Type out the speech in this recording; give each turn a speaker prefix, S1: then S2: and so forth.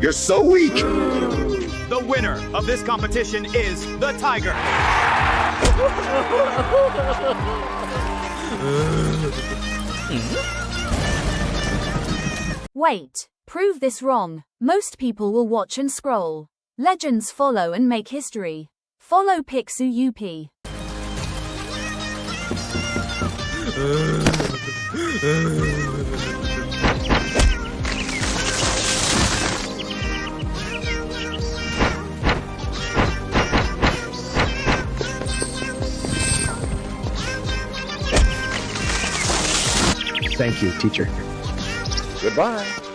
S1: You're so weak.
S2: The winner of this competition is the tiger.
S3: Wait, prove this wrong. Most people will watch and scroll. Legends follow and make history. Follow Pixu UP.
S4: Thank you, teacher.
S1: Goodbye.